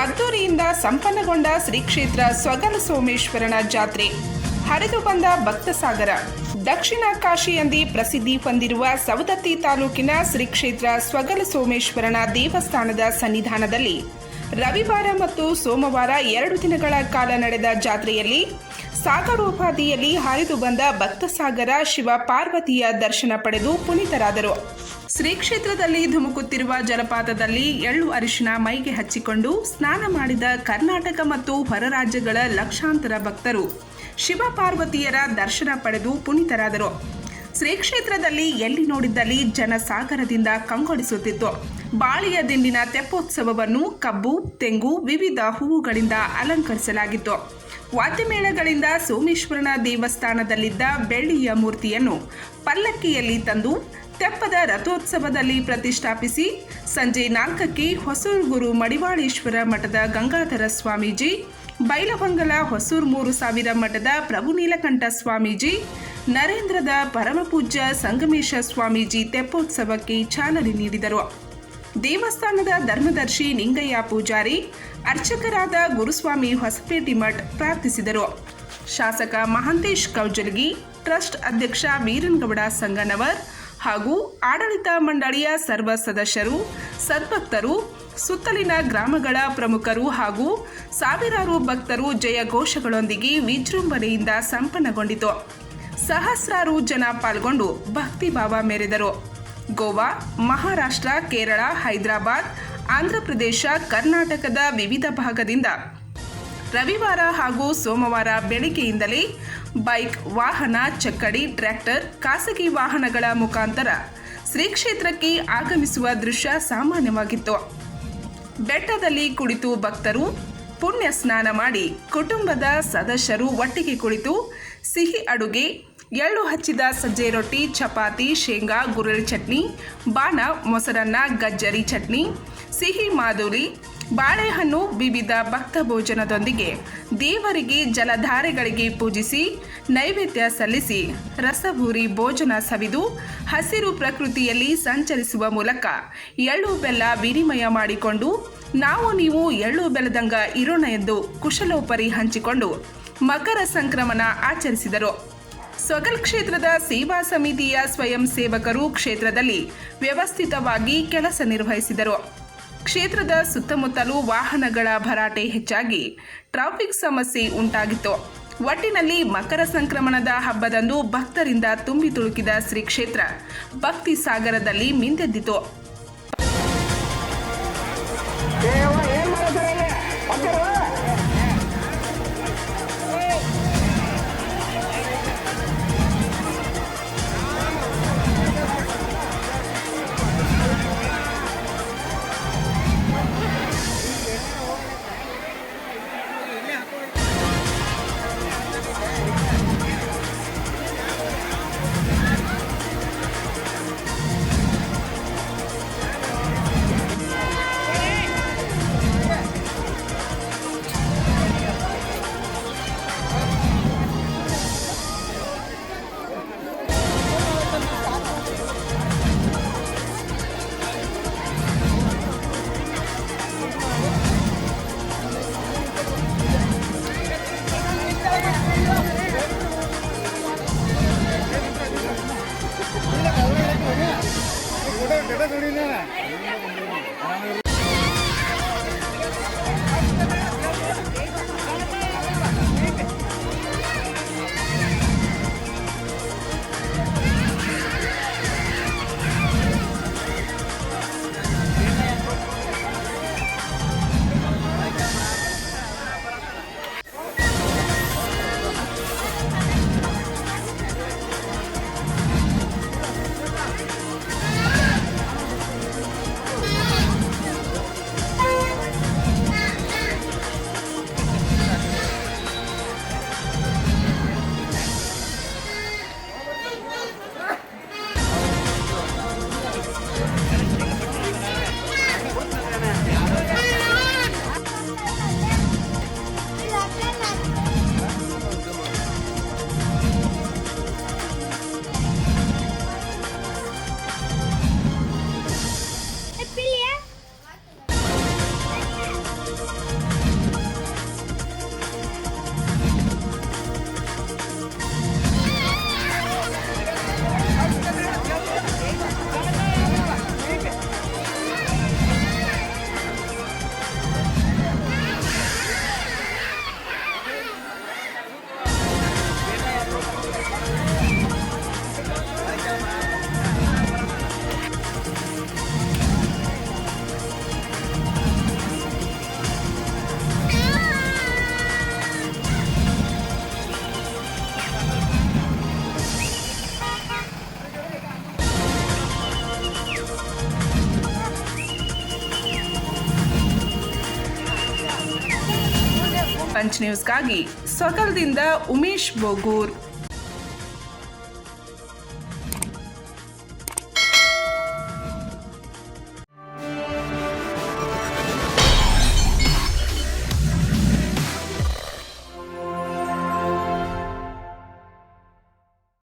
ಅದ್ದೂರಿಯಿಂದ ಸಂಪನ್ನಗೊಂಡ ಶ್ರೀ ಕ್ಷೇತ್ರ ಸ್ವಗಲ ಸೋಮೇಶ್ವರನ ಜಾತ್ರೆ. ಹರಿದು ಬಂದ ಭಕ್ತಸಾಗರ. ದಕ್ಷಿಣ ಕಾಶಿಯೆಂದೇ ಪ್ರಸಿದ್ಧಿ ಹೊಂದಿರುವ ಸವದತ್ತಿ ತಾಲೂಕಿನ ಶ್ರೀ ಕ್ಷೇತ್ರ ಸ್ವಗಲ ಸೋಮೇಶ್ವರನ ದೇವಸ್ಥಾನದ ಸನ್ನಿಧಾನದಲ್ಲಿ ರವಿವಾರ ಮತ್ತು ಸೋಮವಾರ 2 ದಿನಗಳ ಕಾಲ ನಡೆದ ಜಾತ್ರೆಯಲ್ಲಿ ಸಾಗರೋಪಾದಿಯಲ್ಲಿ ಹರಿದು ಬಂದ ಭಕ್ತಸಾಗರ ಶಿವ ಪಾರ್ವತಿಯ ದರ್ಶನ ಪಡೆದು ಪುನೀತರಾದರು. ಶ್ರೀ ಕ್ಷೇತ್ರದಲ್ಲಿ ಧುಮುಕುತ್ತಿರುವ ಜಲಪಾತದಲ್ಲಿ ಎಳ್ಳು ಅರಿಶಿನ ಮೈಗೆ ಹಚ್ಚಿಕೊಂಡು ಸ್ನಾನ ಮಾಡಿದ ಕರ್ನಾಟಕ ಮತ್ತು ಹೊರ ರಾಜ್ಯಗಳ ಲಕ್ಷಾಂತರ ಭಕ್ತರು ಶಿವ ಪಾರ್ವತಿಯರ ದರ್ಶನ ಪಡೆದು ಪುನೀತರಾದರು. ಶ್ರೀ ಕ್ಷೇತ್ರದಲ್ಲಿ ಎಲ್ಲಿ ನೋಡಿದ್ದಲ್ಲಿ ಜನಸಾಗರದಿಂದ ಕಂಗೊಳಿಸುತ್ತಿತ್ತು. ಬಾಳೆಯ ದಿಂಡಿನ ತೆಪ್ಪೋತ್ಸವವನ್ನು ಕಬ್ಬು, ತೆಂಗು, ವಿವಿಧ ಹೂವುಗಳಿಂದ ಅಲಂಕರಿಸಲಾಗಿತ್ತು. ವಾದ್ಯಮೇಳಗಳಿಂದ ಸೋಮೇಶ್ವರನ ದೇವಸ್ಥಾನದಲ್ಲಿದ್ದ ಬೆಳ್ಳಿಯ ಮೂರ್ತಿಯನ್ನು ಪಲ್ಲಕ್ಕಿಯಲ್ಲಿ ತಂದು ತೆಪ್ಪದ ರಥೋತ್ಸವದಲ್ಲಿ ಪ್ರತಿಷ್ಠಾಪಿಸಿ ಸಂಜೆ 4ಕ್ಕೆ ಹೊಸೂರು ಗುರು ಮಡಿವಾಳೇಶ್ವರ ಮಠದ ಗಂಗಾಧರ ಸ್ವಾಮೀಜಿ, ಬೈಲಹೊಂಗಲ ಹೊಸೂರು 3000 ಮಠದ ಪ್ರಭು ನೀಲಕಂಠ ಸ್ವಾಮೀಜಿ, ನರೇಂದ್ರದ ಪರಮಪೂಜ್ಯ ಸಂಗಮೇಶ ಸ್ವಾಮೀಜಿ ತೆಪ್ಪೋತ್ಸವಕ್ಕೆ ಚಾಲನೆ ನೀಡಿದರು. ದೇವಸ್ಥಾನದ ಧರ್ಮದರ್ಶಿ ನಿಂಗಯ್ಯ ಪೂಜಾರಿ, ಅರ್ಚಕರಾದ ಗುರುಸ್ವಾಮಿ ಹೊಸಪೇಟಿ ಮಠ್ ಪ್ರಾರ್ಥಿಸಿದರು. ಶಾಸಕ ಮಹಾಂತೇಶ್ ಕೌಜಲಗಿ, ಟ್ರಸ್ಟ್ ಅಧ್ಯಕ್ಷ ವೀರನಗೌಡ ಸಂಗನವರ್ ಹಾಗೂ ಆಡಳಿತ ಮಂಡಳಿಯ ಸರ್ವ ಸದಸ್ಯರು, ಸದ್ಭಕ್ತರು, ಸುತ್ತಲಿನ ಗ್ರಾಮಗಳ ಪ್ರಮುಖರು ಹಾಗೂ ಸಾವಿರಾರು ಭಕ್ತರು ಜಯಘೋಷಗಳೊಂದಿಗೆ ವಿಜೃಂಭಣೆಯಿಂದ ಸಂಪನ್ನಗೊಂಡಿತು. ಸಹಸ್ರಾರು ಜನ ಪಾಲ್ಗೊಂಡು ಭಕ್ತಿಭಾವ ಮೆರೆದರು. ಗೋವಾ, ಮಹಾರಾಷ್ಟ್ರ, ಕೇರಳ, ಹೈದರಾಬಾದ್, ಆಂಧ್ರಪ್ರದೇಶ, ಕರ್ನಾಟಕದ ವಿವಿಧ ಭಾಗದಿಂದ ರವಿವಾರ ಹಾಗೂ ಸೋಮವಾರ ಬೆಳಗ್ಗೆಯಿಂದಲೇ ಬೈಕ್, ವಾಹನ, ಚಕ್ಕಡಿ, ಟ್ರ್ಯಾಕ್ಟರ್, ಖಾಸಗಿ ವಾಹನಗಳ ಮುಖಾಂತರ ಶ್ರೀ ಕ್ಷೇತ್ರಕ್ಕೆ ಆಗಮಿಸುವ ದೃಶ್ಯ ಸಾಮಾನ್ಯವಾಗಿತ್ತು. ಬೆಟ್ಟದಲ್ಲಿ ಕುಳಿತು ಭಕ್ತರು ಪುಣ್ಯ ಸ್ನಾನ ಮಾಡಿ ಕುಟುಂಬದ ಸದಸ್ಯರು ಒಟ್ಟಿಗೆ ಕುಳಿತು ಸಿಹಿ ಅಡುಗೆ, ಎಳ್ಳು ಹಚ್ಚಿದ ಸಜ್ಜೆ ರೊಟ್ಟಿ, ಚಪಾತಿ, ಶೇಂಗಾ, ಗುರೆಳ್ಳು ಚಟ್ನಿ, ಬಾಣ, ಮೊಸರನ್ನ, ಗಜ್ಜರಿ ಚಟ್ನಿ, ಸಿಹಿ ಮಾದುಲಿ, ಬಾಳೆಹಣ್ಣು, ವಿವಿಧ ಭಕ್ತ ಭೋಜನದೊಂದಿಗೆ ದೇವರಿಗೆ ಜಲಧಾರೆಗಳಿಗೆ ಪೂಜಿಸಿ ನೈವೇದ್ಯ ಸಲ್ಲಿಸಿ ರಸಭೂರಿ ಭೋಜನ ಸವಿದು ಹಸಿರು ಪ್ರಕೃತಿಯಲ್ಲಿ ಸಂಚರಿಸುವ ಮೂಲಕ ಎಳ್ಳು ಬೆಲ್ಲ ವಿನಿಮಯ ಮಾಡಿಕೊಂಡು ನಾವು ನೀವು ಎಳ್ಳು ಬೆಲ್ಲದಂಗ ಇರೋಣ ಎಂದು ಕುಶಲೋಪರಿ ಹಂಚಿಕೊಂಡು ಮಕರ ಸಂಕ್ರಮಣ ಆಚರಿಸಿದರು. ಸ್ವಗಲ್ ಕ್ಷೇತ್ರದ ಸೇವಾ ಸಮಿತಿಯ ಸ್ವಯಂ ಸೇವಕರು ಕ್ಷೇತ್ರದಲ್ಲಿ ವ್ಯವಸ್ಥಿತವಾಗಿ ಕೆಲಸ ನಿರ್ವಹಿಸಿದರು. ಕ್ಷೇತ್ರದ ಸುತ್ತಮುತ್ತಲೂ ವಾಹನಗಳ ಭರಾಟೆ ಹೆಚ್ಚಾಗಿ ಟ್ರಾಫಿಕ್ ಸಮಸ್ಯೆ ಉಂಟಾಗಿತ್ತು. ಒಟ್ಟಿನಲ್ಲಿ ಮಕರ ಸಂಕ್ರಮಣದ ಹಬ್ಬದಂದು ಭಕ್ತರಿಂದ ತುಂಬಿ ತುಳುಕಿದ ಶ್ರೀ ಕ್ಷೇತ್ರ ಭಕ್ತಿ ಸಾಗರದಲ್ಲಿ ಮಿಂದೆದ್ದಿತು. ಪಂಚ್ ನ್ಯೂಸ್ಗಾಗಿ ಸ್ವಗಲದಿಂದ ಉಮೇಶ್ ಬೋಗೂರ್.